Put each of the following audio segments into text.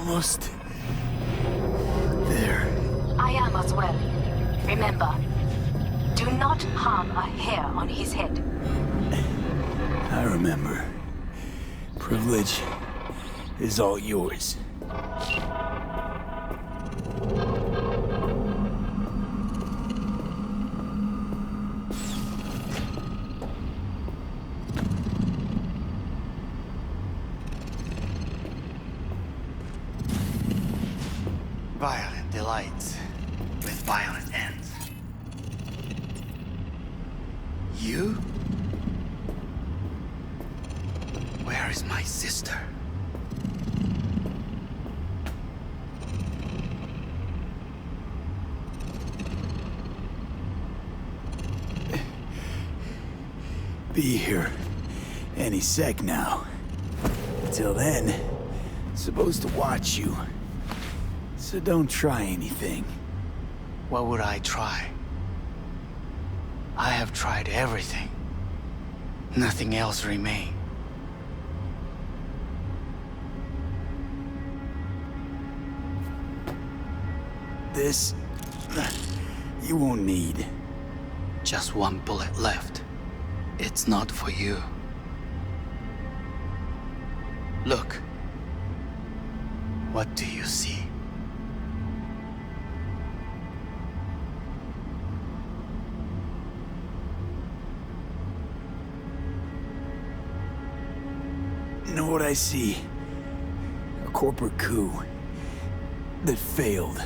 almost there. I am as well. Remember, do not harm a hair on his head. I remember. Privilege is all yours. Violent delights with violent ends. You? Where is my sister? Be here any sec now. Till then, supposed to watch you. So don't try anything. What would I try? I have tried everything. Nothing else remains. This... you won't need. Just one bullet left. It's not for you. Look. What do you see? Know what I see? A corporate coup that failed.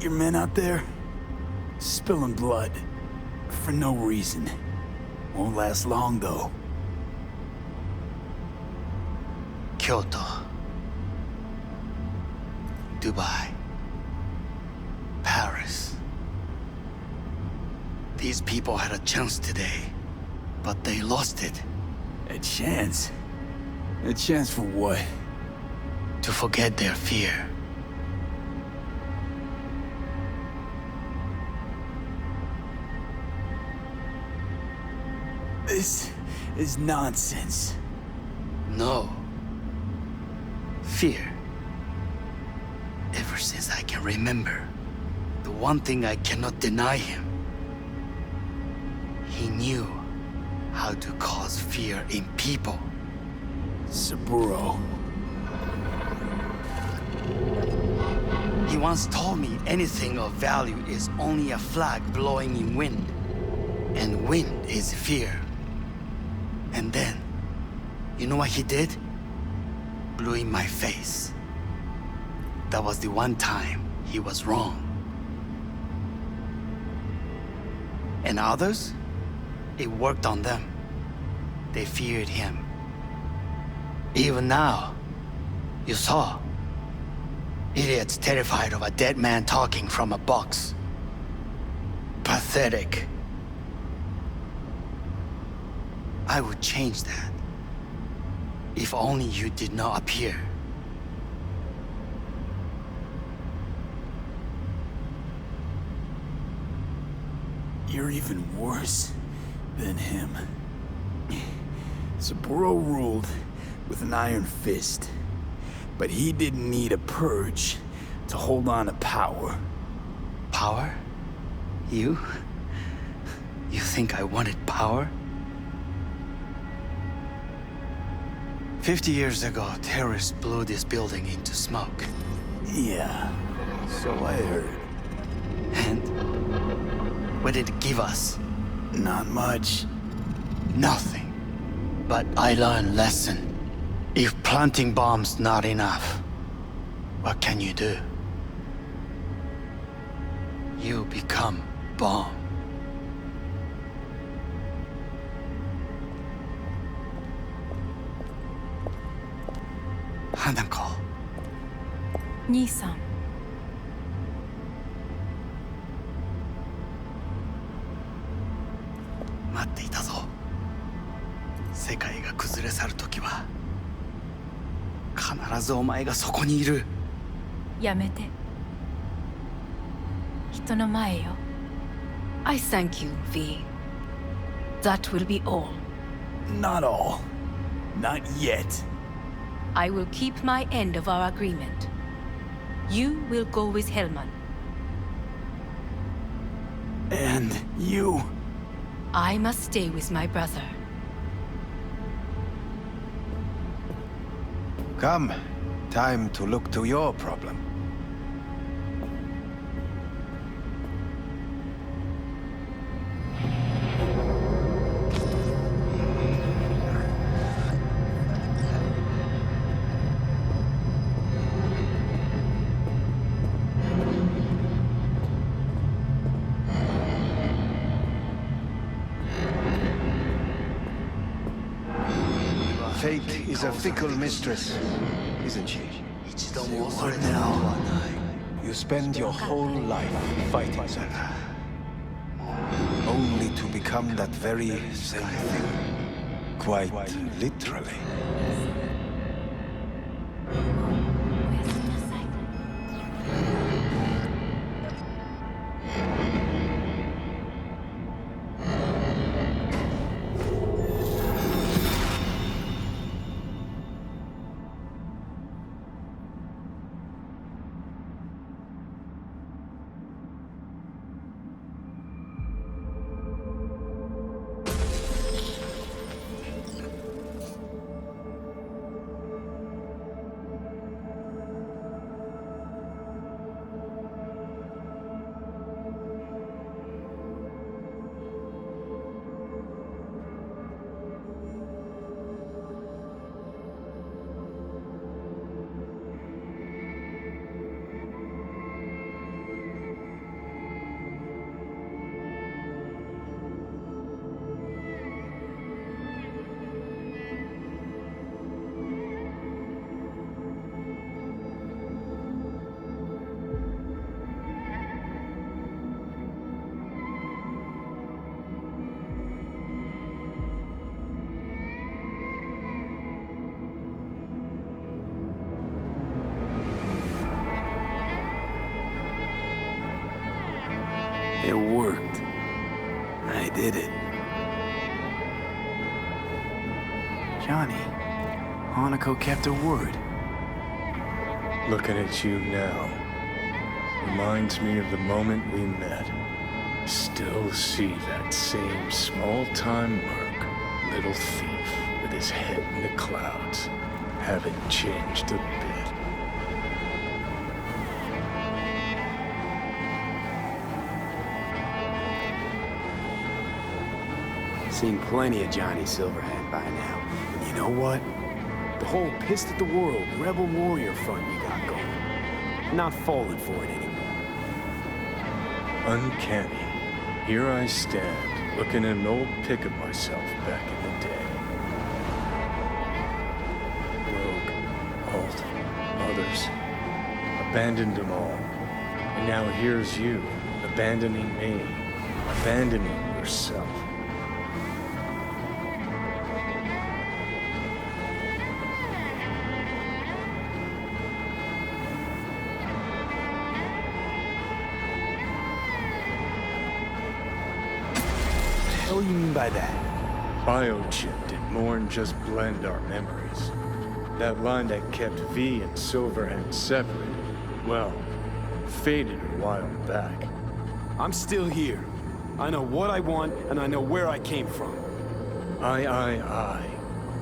Your men out there, spilling blood for no reason. Won't last long, though. Kyoto. Dubai. Paris. These people had a chance today, but they lost it. A chance? A chance for what? To forget their fear. This is nonsense. No. Fear. Ever since I can remember, the one thing I cannot deny him. He knew how to cause fear in people. Saburo. He once told me anything of value is only a flag blowing in wind. And wind is fear. And then, you know what he did? Blew in my face. That was the one time he was wrong. And others? It worked on them. They feared him. Even now, you saw. Idiots terrified of a dead man talking from a box. Pathetic. I would change that. If only you did not appear. You're even worse than him. Saburo ruled with an iron fist, but he didn't need a purge to hold on to power. Power? You? You think I wanted power? 50 years ago, terrorists blew this building into smoke. Yeah, so I heard. And what did it give us? Not much. Nothing. But I learned lesson. If planting bombs not enough, what can you do? You become bomb. Hanako. 兄さん。待っていたぞ。世界が崩れ去る時は必ずお前がそこにいる。やめて。人の前よ。I thank you, V. That will be all. Not all. Not yet. I will keep my end of our agreement. You will go with Hellman. And you? I must stay with my brother. Come. Time to look to your problem. Fate is a fickle mistress, isn't she? What now? You spend your whole life fighting that. Only to become that very same thing. Quite literally. It worked. I did it. Johnny, Hanako kept her word. Looking at you now reminds me of the moment we met. Still see that same small-time merc, little thief with his head in the clouds. Haven't changed a bit. Seen plenty of Johnny Silverhand by now. And you know what? The whole pissed at the world, rebel warrior front you got going. I'm not falling for it anymore. Uncanny. Here I stand, looking at an old pic of myself back in the day. Rogue, Alt, others. Abandoned them all. And now here's you, abandoning me. Abandoning yourself. What do you mean by that? Biochip did more than just blend our memories. That line that kept V and Silverhand separate, well, faded a while back. I'm still here. I know what I want, and I know where I came from. I.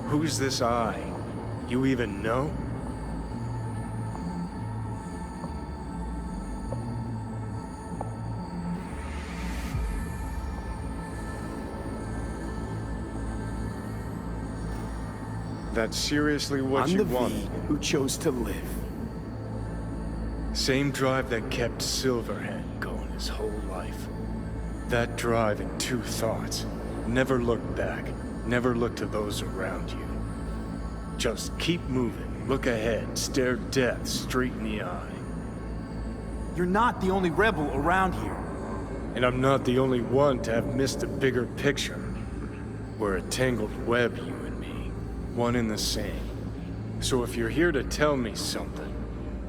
Who's this I? You even know? That's seriously what I'm you the want? V who chose to live. Same drive that kept Silverhand going his whole life. That drive and two thoughts. Never look back. Never look to those around you. Just keep moving. Look ahead. Stare death straight in the eye. You're not the only rebel around here. And I'm not the only one to have missed a bigger picture. We're a tangled web, you and me. One and the same. So if you're here to tell me something,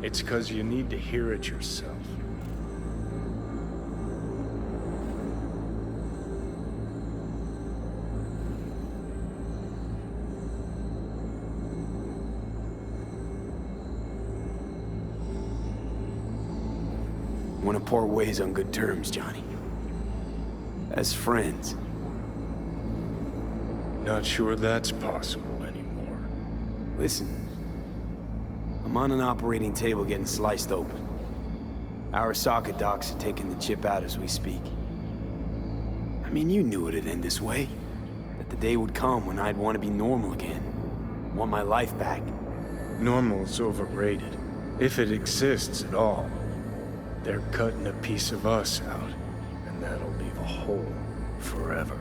it's 'cause you need to hear it yourself. want to part ways on good terms, Johnny. As friends. Not sure that's possible anymore. Listen. I'm on an operating table getting sliced open. Arasaka docs are taking the chip out as we speak. I mean, you knew it'd end this way. That the day would come when I'd want to be normal again. Want my life back. Normal's overrated. If it exists at all. They're cutting a piece of us out, and that'll leave a hole forever.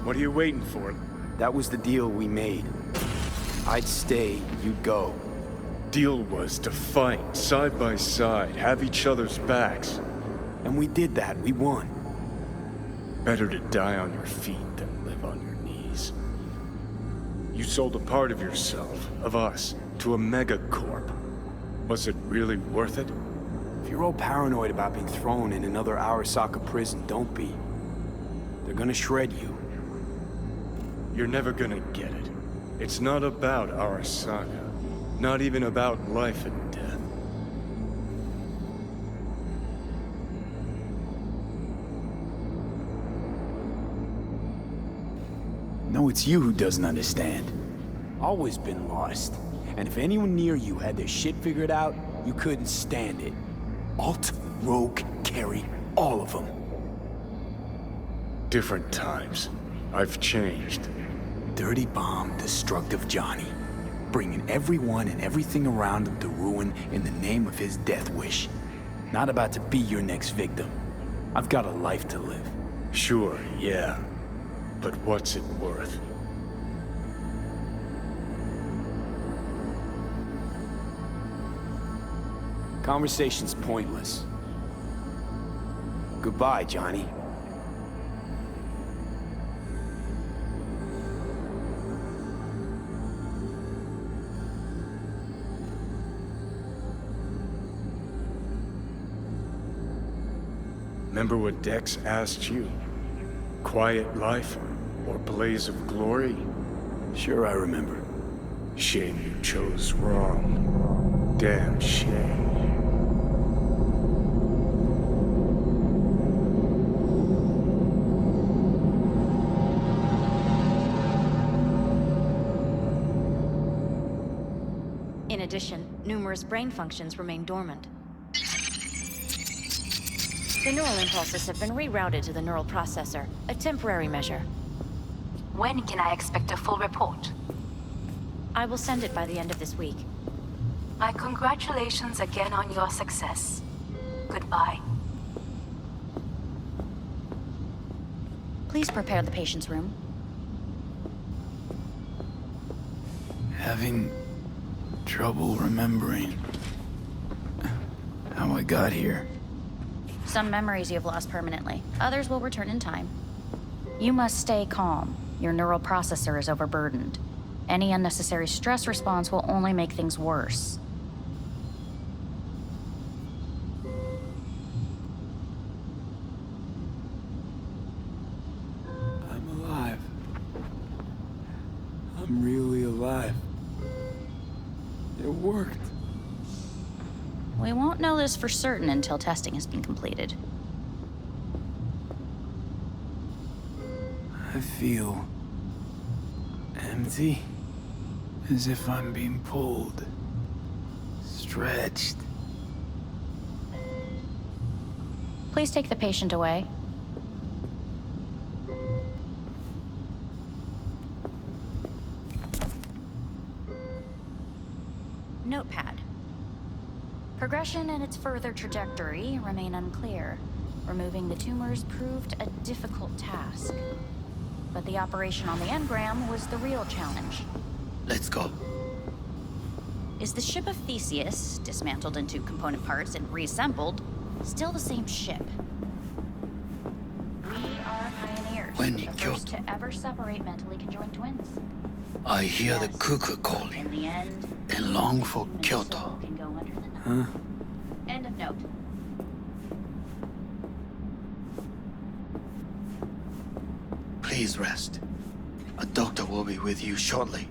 What are you waiting for? That was the deal we made. I'd stay, you'd go. Deal was to fight, side by side, have each other's backs. And we did that, we won. Better to die on your feet than live on your knees. You sold a part of yourself, of us, to a megacorp. Was it really worth it? If you're all paranoid about being thrown in another Arasaka prison, don't be. They're gonna shred you. You're never gonna get it. It's not about Arasaka. Not even about life and death. No, it's you who doesn't understand. Always been lost. And if anyone near you had their shit figured out, you couldn't stand it. Alt, Rogue, Carry, all of them. Different times. I've changed. Dirty bomb, destructive Johnny. Bringing everyone and everything around him to ruin in the name of his death wish. Not about to be your next victim. I've got a life to live. Sure, yeah. But what's it worth? Conversation's pointless. Goodbye, Johnny. Remember what Dex asked you? Quiet life or blaze of glory? Sure, I remember. Shame you chose wrong. Damn shame. In addition, numerous brain functions remain dormant. The neural impulses have been rerouted to the neural processor, a temporary measure. When can I expect a full report? I will send it by the end of this week. My congratulations again on your success. Goodbye. Please prepare the patient's room. Having trouble remembering how I got here. Some memories you have lost permanently. Others will return in time. You must stay calm. Your neural processor is overburdened. Any unnecessary stress response will only make things worse. I'm alive. I'm really alive. It worked. We won't know this for certain until testing has been completed. I feel empty, as if I'm being pulled, stretched. Please take the patient away. Notepad. Progression and its further trajectory remain unclear. Removing the tumors proved a difficult task. But the operation on the engram was the real challenge. Let's go. Is the ship of Theseus, dismantled into component parts and reassembled, still the same ship? We are pioneers, When the you first killed- to ever separate mentally conjoined twins. I hear the Yes. cuckoo In calling the end, and long for human Kyoto. soul can go under the Huh? knife. End of note. Please rest. A doctor will be with you shortly.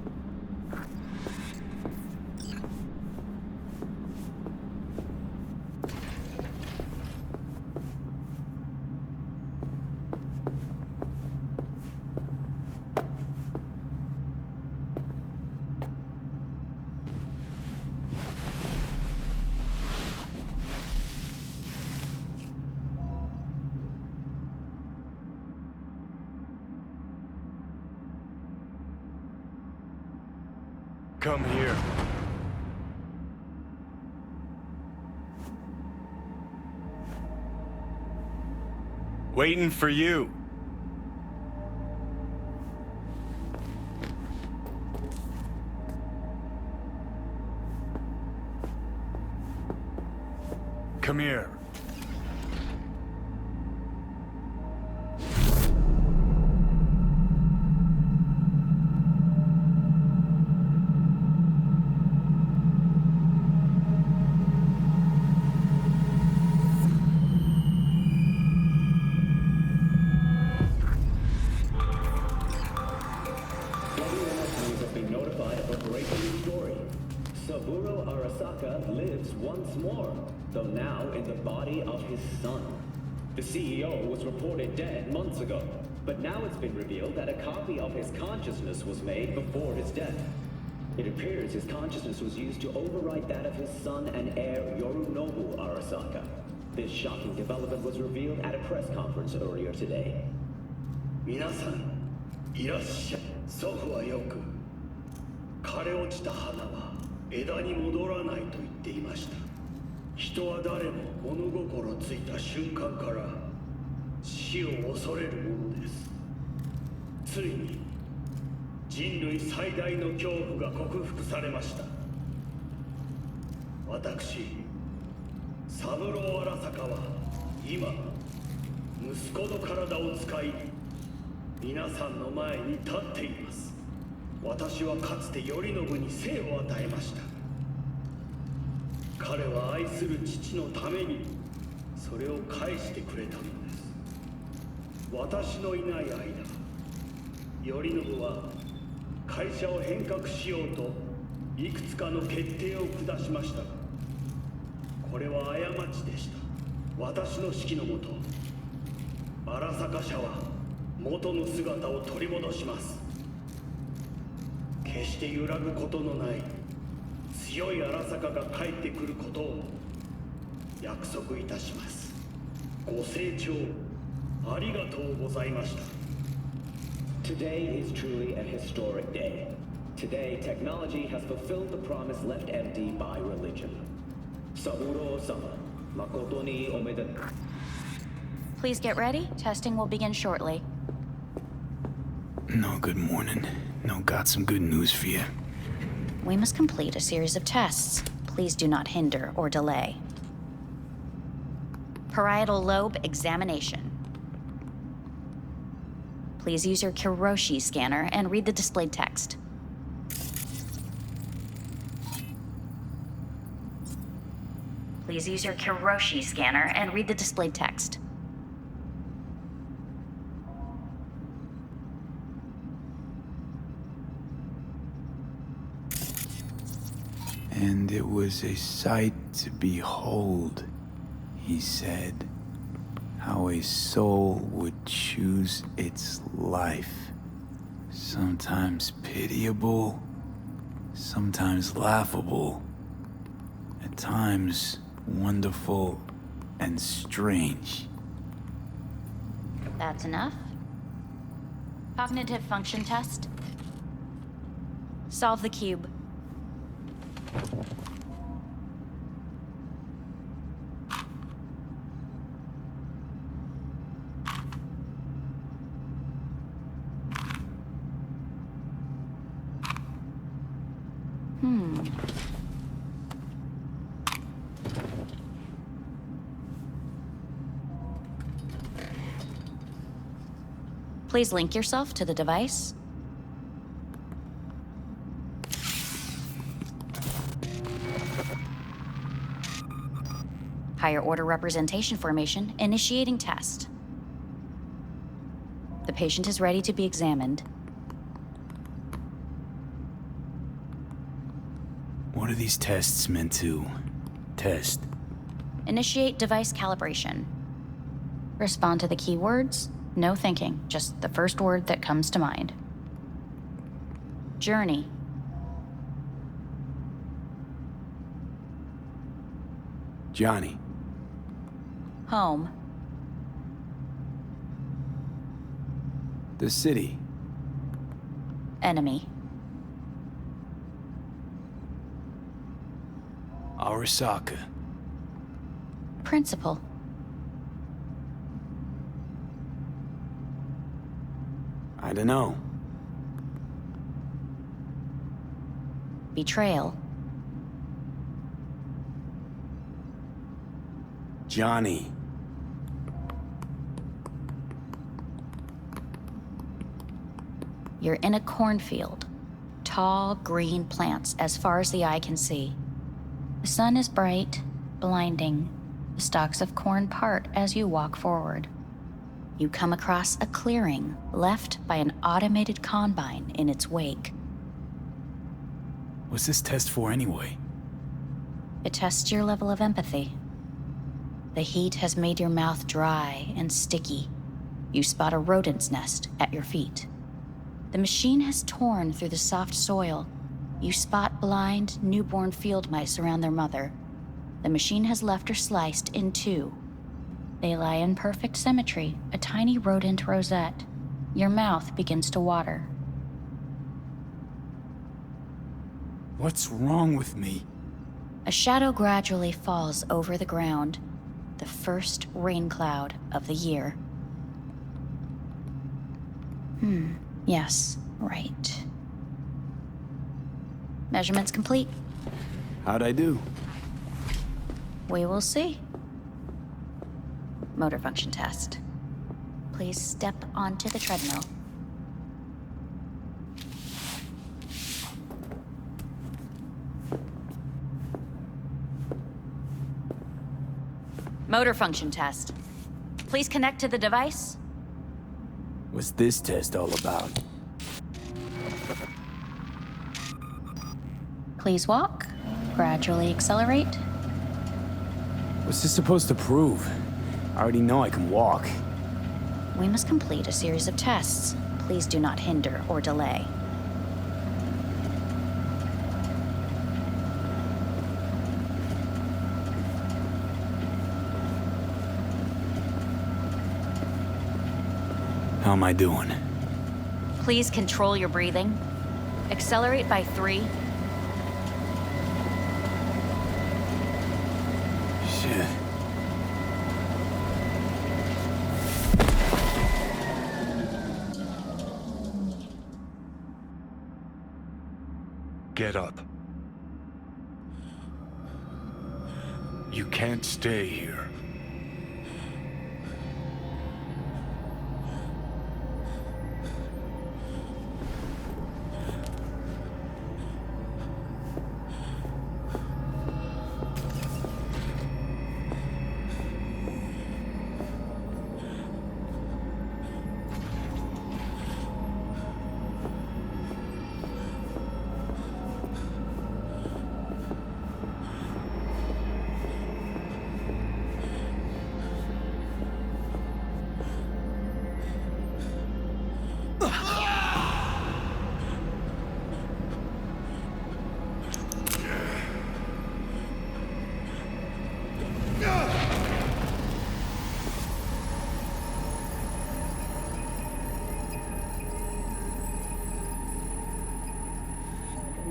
Come here. Waiting for you. Come here. Once more, though now in the body of his son. The CEO was reported dead months ago, but now it's been revealed that a copy of his consciousness was made before his death. It appears his consciousness was used to overwrite that of his son and heir Yorinobu Arasaka. This shocking development was revealed at a press conference earlier today. 皆さん、いらっしゃい。祖父はよく、枯れ落ちた花は枝に戻らないと言っていました。人は誰も物心ついた瞬間から死を恐れるものです。ついに人類最大の恐怖が克服されました。私、三郎荒坂は今息子の体を使い皆さんの前に立っています。私はかつて頼信に生を与えました。彼は愛する父のためにそれを返してくれたのです。私のいない間、頼信は会社を変革しようといくつかの決定を下しましたが、これは過ちでした。私の指揮のもと、荒坂社は元の姿を取り戻します。決して揺らぐことのない強い荒坂が帰ってくることを約束いたします。ご清聴ありがとうございました。 Today is truly a historic day. Today, technology has fulfilled the promise left empty by religion. Saburo-sama, makoto ni omedetou. Please get ready. Testing will begin shortly. No, good morning. No, got some good news for you. We must complete a series of tests. Please do not hinder or delay. Parietal lobe examination. Please use your Kiroshi scanner and read the displayed text. Please use your Kiroshi scanner and read the displayed text. And it was a sight to behold, he said, how a soul would choose its life. Sometimes pitiable, sometimes laughable, at times wonderful and strange. That's enough. Cognitive function test. Solve the cube. Please link yourself to the device. Higher order representation formation, initiating test. The patient is ready to be examined. What are these tests meant to test? Initiate device calibration. Respond to the keywords. No thinking, just the first word that comes to mind. Journey. Johnny. Home. The city. Enemy. Arasaka. Principal. I don't know. Betrayal. Johnny. You're in a cornfield. Tall, green plants as far as the eye can see. The sun is bright, blinding. The stalks of corn part as you walk forward. You come across a clearing left by an automated combine in its wake. What's this test for anyway? It tests your level of empathy. The heat has made your mouth dry and sticky. You spot a rodent's nest at your feet. The machine has torn through the soft soil. You spot blind, newborn field mice around their mother. The machine has left her sliced in two. They lie in perfect symmetry, a tiny rodent rosette. Your mouth begins to water. What's wrong with me? A shadow gradually falls over the ground. The first rain cloud of the year. Yes, right. Measurements complete. How'd I do? We will see. Motor function test. Please step onto the treadmill. Motor function test. Please connect to the device. What's this test all about? Please walk. Gradually accelerate. What's this supposed to prove? I already know I can walk. We must complete a series of tests. Please do not hinder or delay. How am I doing? Please control your breathing. Accelerate by 3. Shit. Get up. You can't stay here.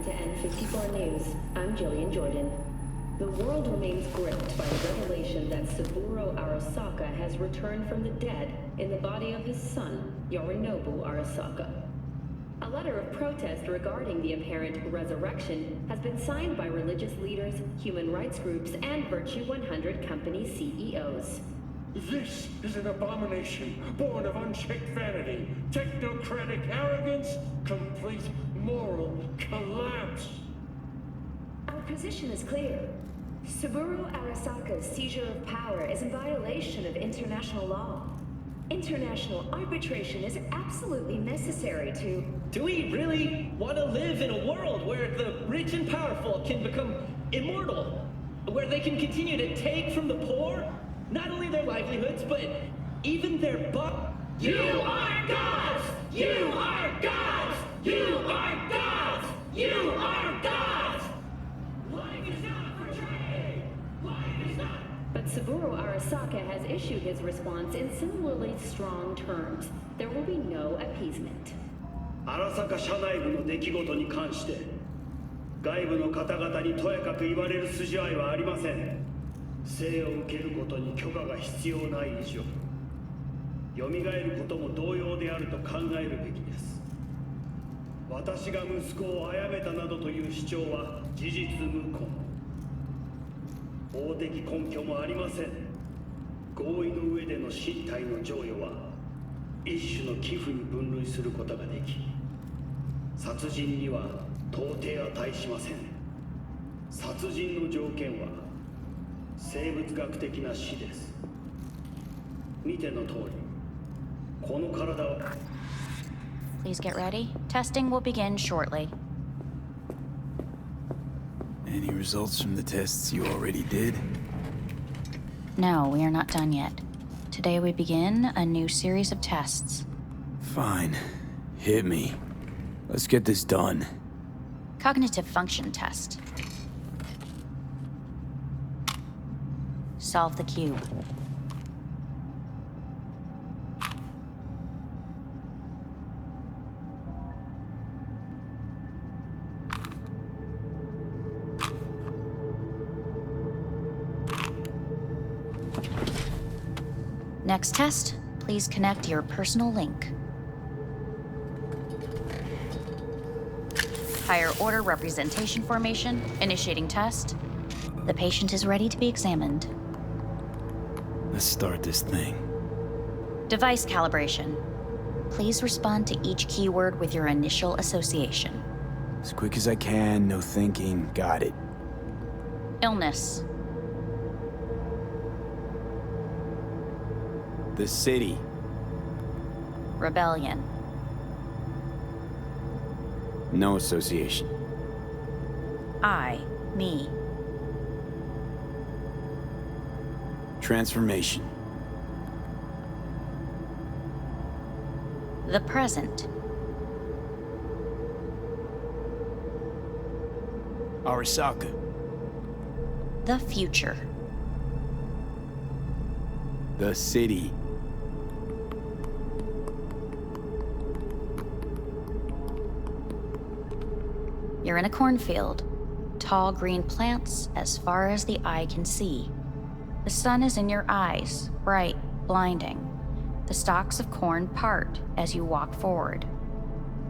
To N54 News, I'm Jillian Jordan. The world remains gripped by the revelation that Saburo Arasaka has returned from the dead in the body of his son, Yorinobu Arasaka. A letter of protest regarding the apparent resurrection has been signed by religious leaders, human rights groups, and Virtue 100 company CEOs. This is an abomination born of unchecked vanity, technocratic arrogance, complete moral collapse. Our position is clear. Saburo Arasaka's seizure of power is in violation of international law. International arbitration is absolutely necessary to... Do we really want to live in a world where the rich and powerful can become immortal? Where they can continue to take from the poor, not only their livelihoods, but even their You are gods! You are gods! You are gods! You are gods! Life is not for trade! Life is not... But Saburo Arasaka has issued his response in similarly strong terms. There will be no appeasement. 荒坂社内部の出来事に関して外部の方々にとやかく言われる筋合いはありません。生を受けることに許可が必要ない以上蘇ることも同様であると考えるべきです。私が息子を殺めたなどという主張は事実無根。法的根拠もありません。合意の上での身体の贈与は一種の寄付に分類することができ、殺人には到底値しません。殺人の条件は生物学的な死です。見ての通り、この体を Please get ready. Testing will begin shortly. Any results from the tests you already did? No, we are not done yet. Today we begin a new series of tests. Fine. Hit me. Let's get this done. Cognitive function test. Solve the cube. Next test, please connect your personal link. Higher order representation formation, initiating test. The patient is ready to be examined. Let's start this thing. Device calibration. Please respond to each keyword with your initial association. As quick as I can, no thinking. Got it. Illness. The city. Rebellion. No association. Me. Transformation. The present. Arasaka. The future. The city. You're in a cornfield. Tall green plants as far as the eye can see. The sun is in your eyes, bright, blinding. The stalks of corn part as you walk forward.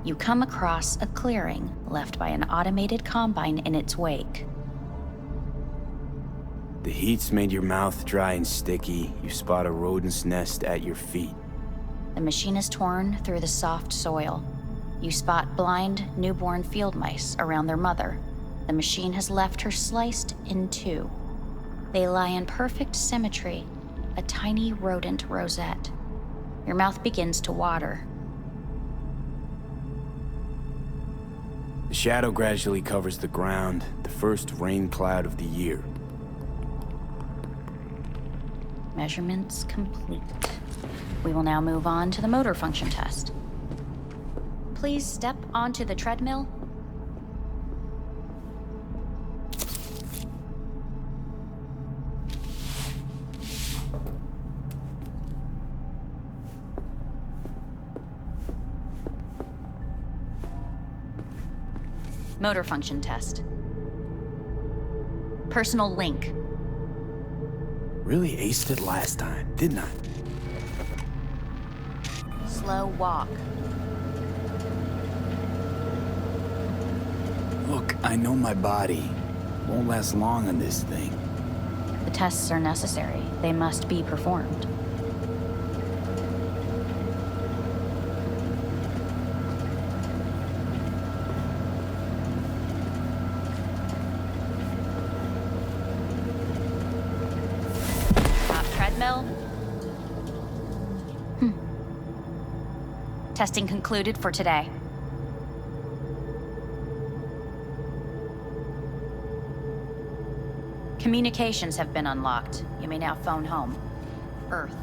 You come across a clearing left by an automated combine in its wake. The heat's made your mouth dry and sticky. You spot a rodent's nest at your feet. The machine is torn through the soft soil. You spot blind, newborn field mice around their mother. The machine has left her sliced in two. They lie in perfect symmetry, a tiny rodent rosette. Your mouth begins to water. The shadow gradually covers the ground, the first rain cloud of the year. Measurements complete. We will now move on to the motor function test. Please step onto the treadmill. Motor function test. Personal link. Really aced it last time, didn't I? Slow walk. Look, I know my body. Won't last long on this thing. The tests are necessary. They must be performed. Top treadmill. Testing concluded for today. Communications have been unlocked. You may now phone home. Earth.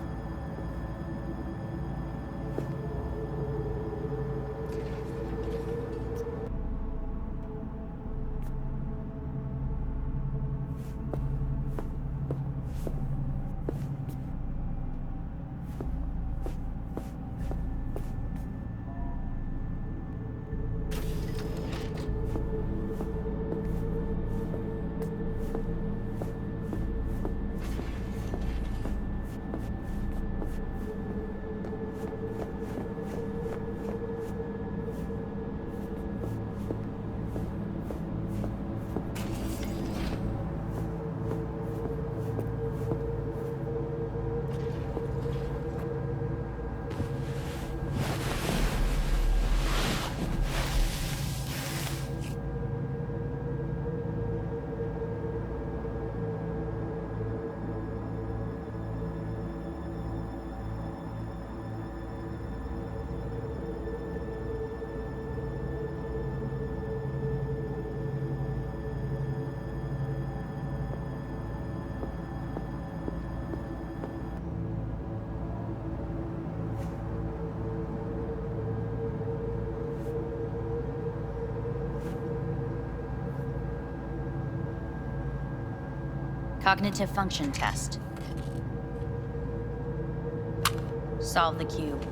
Cognitive function test. Solve the cube.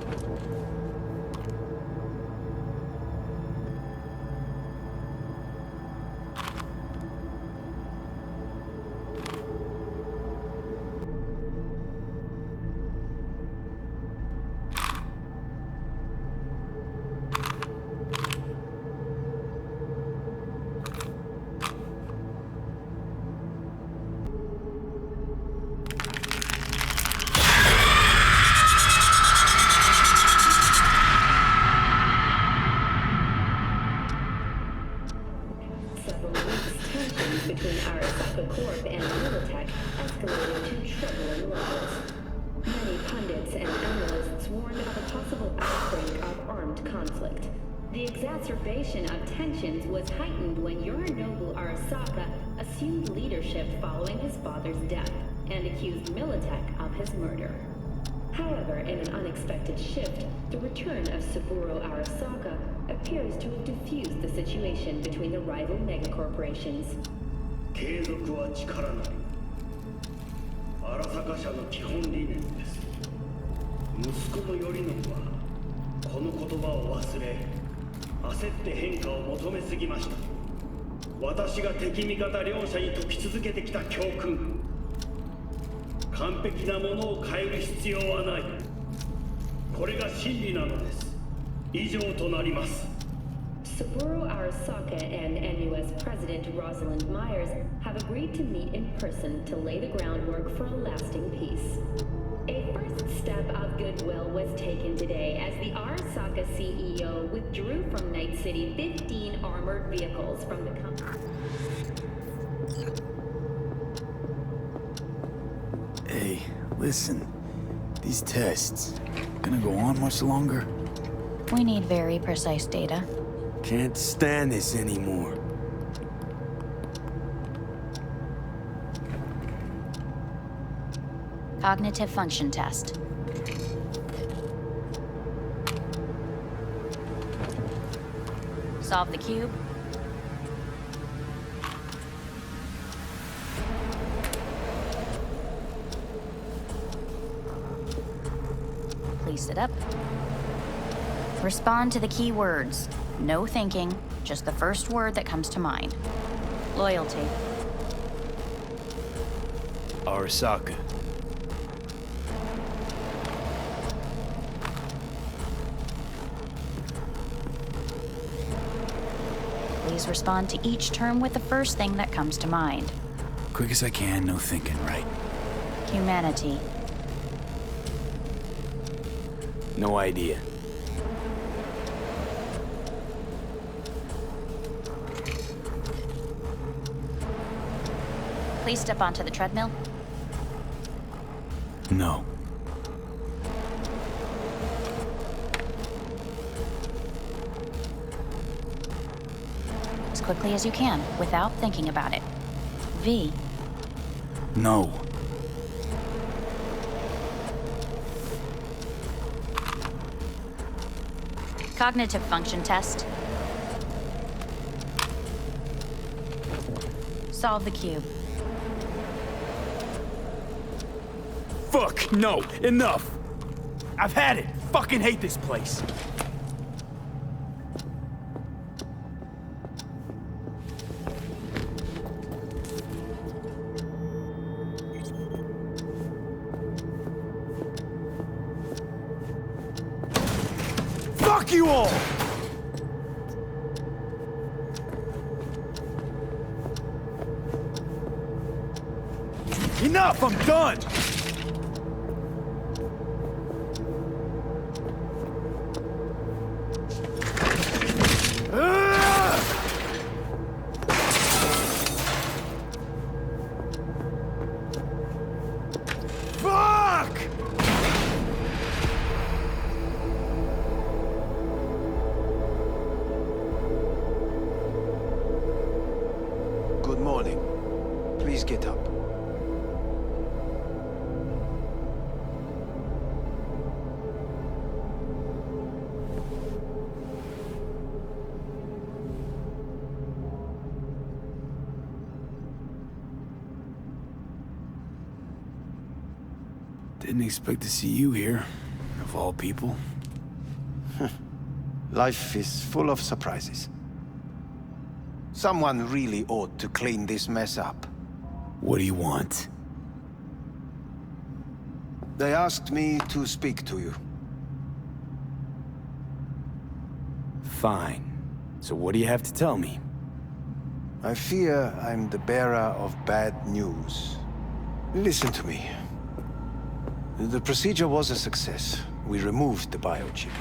Between Arasaka Corp and Militech escalated to troubling levels. Many pundits and analysts warned of a possible outbreak of armed conflict. The exacerbation of tensions was heightened when Yorinobu Arasaka assumed leadership following his father's death and accused Militech of his murder. However, in an unexpected shift, the return of Saburo Arasaka appears to have diffused the situation between the rival megacorporations. 継続は力なり。荒坂社の基本理念です。息子の頼信はこの言葉を忘れ、焦って変化を求めすぎました。私が敵味方両者に説き続けてきた教訓。完璧なものを変える必要はない。これが真理なのです。以上となります。 Saburo Arasaka and NUS President Rosalind Myers have agreed to meet in person to lay the groundwork for a lasting peace. A first step of goodwill was taken today as the Arasaka CEO withdrew from Night City 15 armored vehicles from the company. Hey, listen. These tests, gonna go on much longer? We need very precise data. Can't stand this anymore. Cognitive function test. Solve the cube. Please sit up. Respond to the key words. No thinking, just the first word that comes to mind. Loyalty. Arasaka. Please respond to each term with the first thing that comes to mind. Quick as I can, no thinking, right? Humanity. No idea. Please step onto the treadmill. No. as quickly as you can, without thinking about it. V. No. Cognitive function test. Solve the cube. Fuck, no, enough! I've had it! Fucking hate this place! Fuck you all! Enough, I'm done! Good morning. Please get up. Didn't expect to see you here, of all people. Life is full of surprises. Someone really ought to clean this mess up. What do you want? They asked me to speak to you. Fine. So what do you have to tell me? I fear I'm the bearer of bad news. Listen to me. The procedure was a success. We removed the biochip.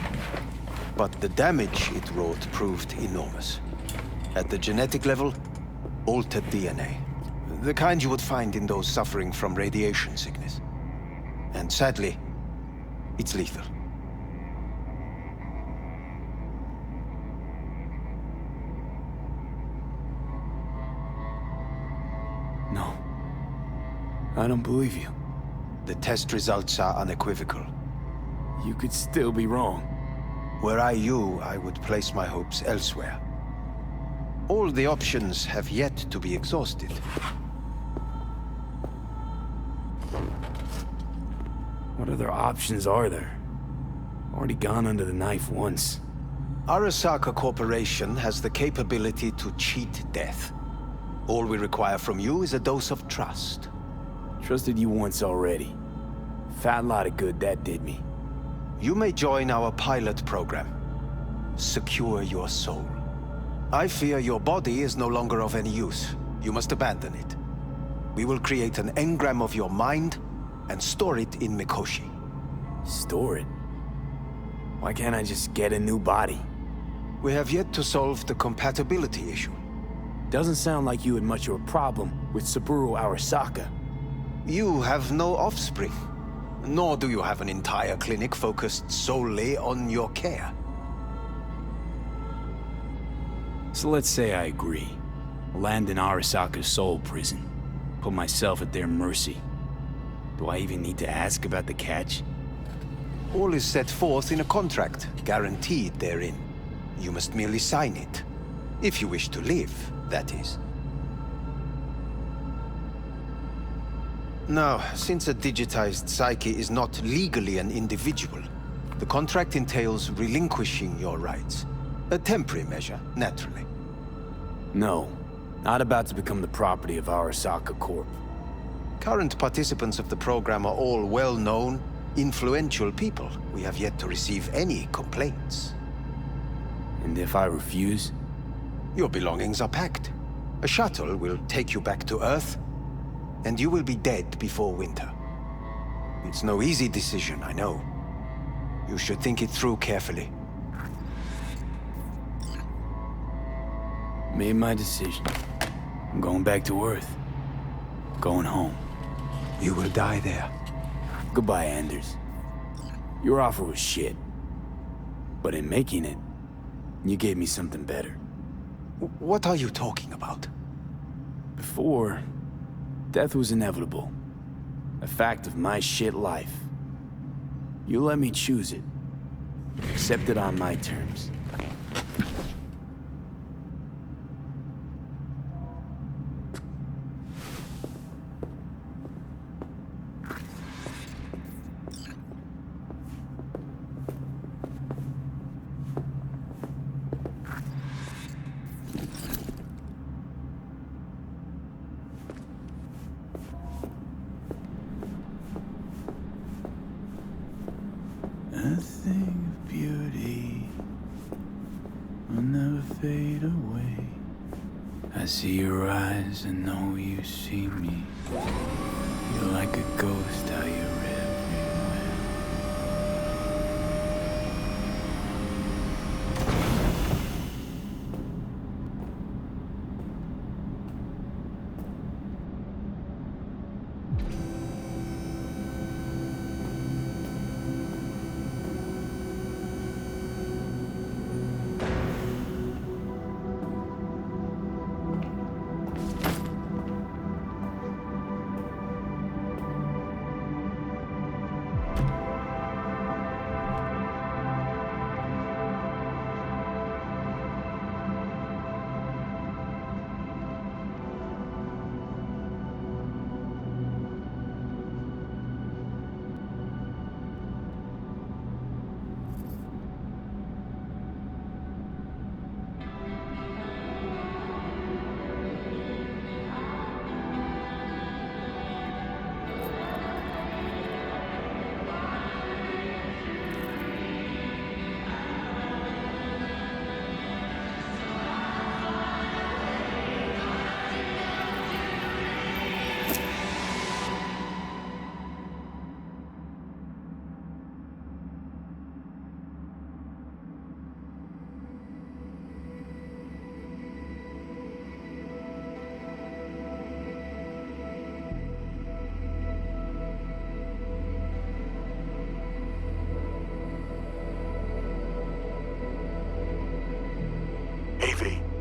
But the damage it wrought proved enormous. At the genetic level, altered DNA. The kind you would find in those suffering from radiation sickness. And sadly, it's lethal. No. I don't believe you. The test results are unequivocal. You could still be wrong. Were I you, I would place my hopes elsewhere. All the options have yet to be exhausted. What other options are there? Already gone under the knife once. Arasaka Corporation has the capability to cheat death. All we require from you is a dose of trust. Trusted you once already. Fat lot of good that did me. You may join our pilot program. Secure your soul. I fear your body is no longer of any use. You must abandon it. We will create an engram of your mind and store it in Mikoshi. Store it? Why can't I just get a new body? We have yet to solve the compatibility issue. Doesn't sound like you had much of a problem with Saburo Arasaka. You have no offspring. Nor do you have an entire clinic focused solely on your care. So let's say I agree. Land in Arasaka's soul prison. Put myself at their mercy. Do I even need to ask about the catch? All is set forth in a contract, guaranteed therein. You must merely sign it. If you wish to live, that is. Now, since a digitized psyche is not legally an individual, the contract entails relinquishing your rights. A temporary measure, naturally. No, not about to become the property of Arasaka Corp. Current participants of the program are all well-known, influential people. We have yet to receive any complaints. And if I refuse? Your belongings are packed. A shuttle will take you back to Earth, and you will be dead before winter. It's no easy decision, I know. You should think it through carefully. Made my decision. I'm going back to Earth. Going home. You will die there. Goodbye, Anders. Your offer was shit. But in making it, you gave me something better. What are you talking about? Before, death was inevitable. A fact of my shit life. You let me choose it. Accept it on my terms. A thing of beauty will never fade away. I see your eyes and know you see me. You're like a ghost, how you're everywhere.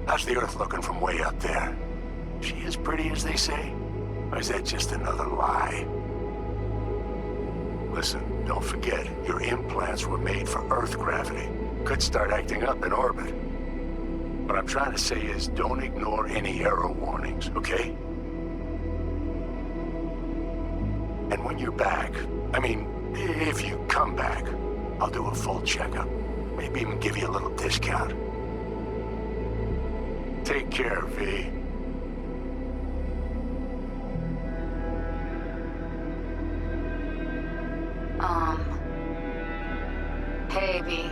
How's the Earth looking from way up there? She as pretty as they say? Or is that just another lie? Listen, don't forget, your implants were made for Earth gravity. Could start acting up in orbit. What I'm trying to say is, don't ignore any error warnings, okay? And when you're back, I mean, if you come back, I'll do a full checkup. Maybe even give you a little discount. Take care, V. Hey, V.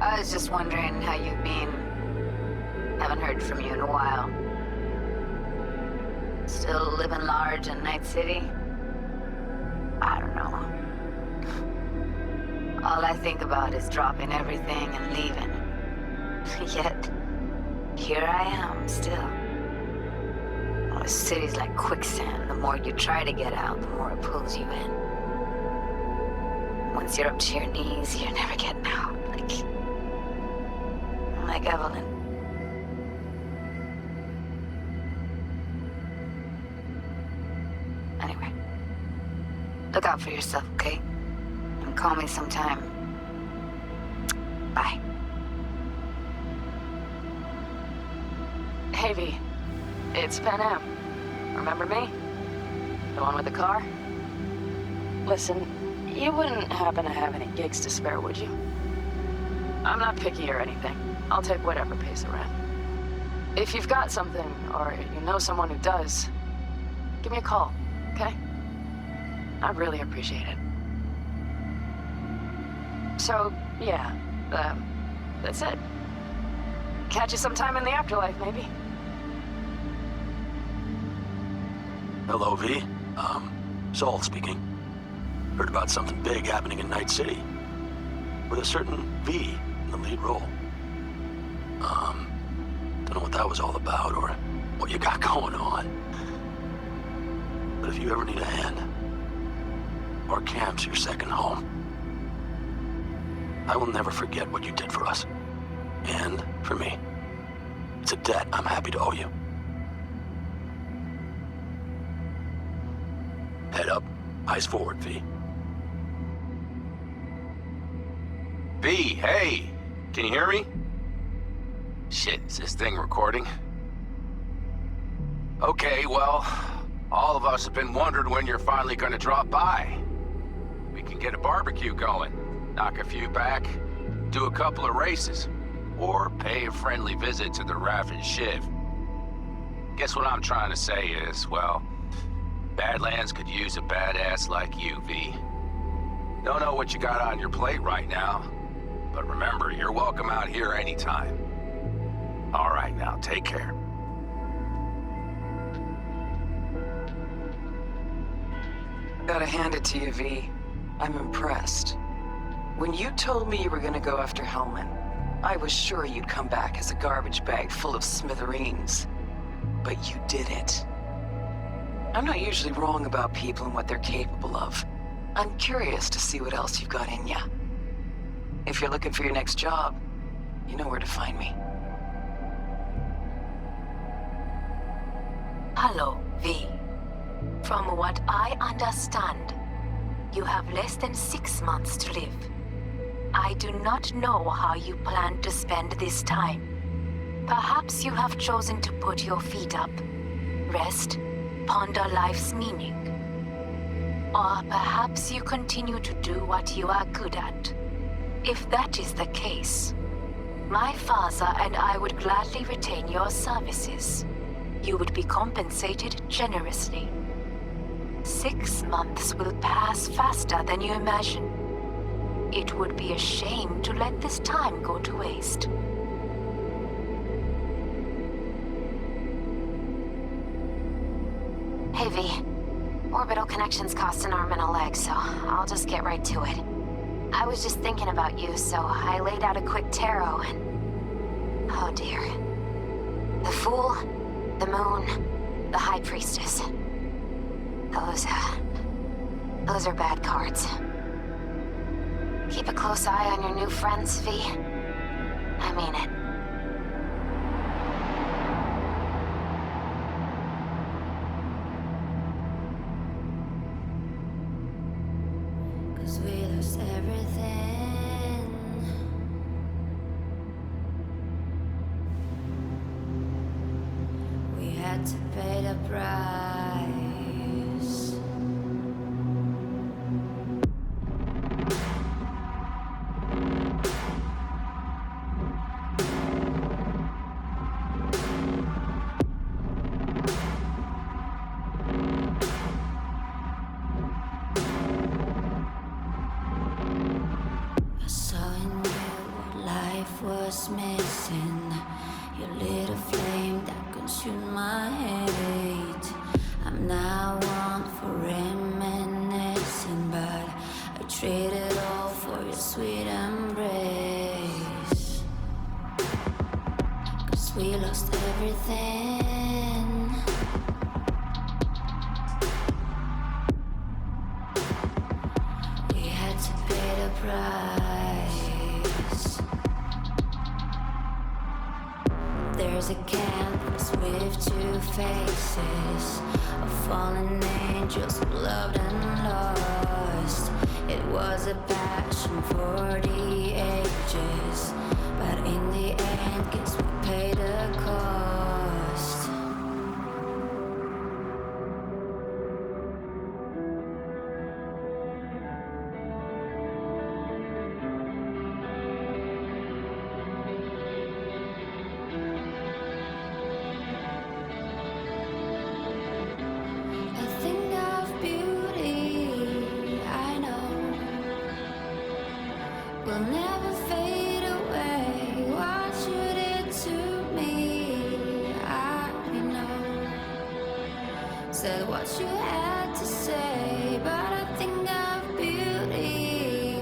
I was just wondering how you've been. Haven't heard from you in a while. Still living large in Night City? I don't know. All I think about is dropping everything and leaving. Yet, here I am, still. Oh, the city's like quicksand. The more you try to get out, the more it pulls you in. Once you're up to your knees, you're never getting out. Like Evelyn. Anyway, look out for yourself, okay? And call me sometime. Bye. Hey, V. It's Pan Am. Remember me? The one with the car? Listen, you wouldn't happen to have any gigs to spare, would you? I'm not picky or anything. I'll take whatever pays the rent. If you've got something, or you know someone who does, give me a call, okay? I'd really appreciate it. So, yeah, that's it. Catch you sometime in the afterlife, maybe. Hello, V. Saul speaking. Heard about something big happening in Night City. With a certain V in the lead role. Don't know what that was all about or what you got going on. But if you ever need a hand, our camp's your second home. I will never forget what you did for us. And for me. It's a debt I'm happy to owe you. Head up, eyes forward, V. V, hey! Can you hear me? Shit, is this thing recording? Okay, well, all of us have been wondering when you're finally gonna drop by. We can get a barbecue going, knock a few back, do a couple of races, or pay a friendly visit to the Raft Shiv. Guess what I'm trying to say is, well, Badlands could use a badass like you, V. Don't know what you got on your plate right now, but remember, you're welcome out here anytime. All right, now, take care. Gotta hand it to you, V. I'm impressed. When you told me you were gonna go after Hellman, I was sure you'd come back as a garbage bag full of smithereens. But you did it. I'm not usually wrong about people and what they're capable of. I'm curious to see what else you've got in ya. If you're looking for your next job, you know where to find me. Hello, V. From what I understand, you have less than 6 months to live. I do not know how you plan to spend this time. Perhaps you have chosen to put your feet up, rest, ponder life's meaning. Or perhaps you continue to do what you are good at. If that is the case, my father and I would gladly retain your services. You would be compensated generously. 6 months will pass faster than you imagine. It would be a shame to let this time go to waste. Hey, V. Orbital connections cost an arm and a leg, so I'll just get right to it. I was just thinking about you, so I laid out a quick tarot and... oh dear. The Fool, the Moon, the High Priestess. Those are bad cards. Keep a close eye on your new friends, V. I mean it. We lost everything. We had to pay the price. Was missing your little flame that consumed my hate. I'm now one for reminiscing, but I traded all for your sweet embrace. 'Cause we lost everything. We had to pay the price. There's a canvas with 2 faces of fallen angels who loved and lost. It was a passion for the ages, but in the end, guess we paid the cost. Will never fade away. What you did to me, I know. Said what you had to say, but I think of beauty.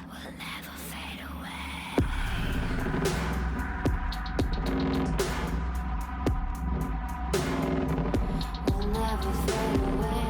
Will never fade away. Will never fade away.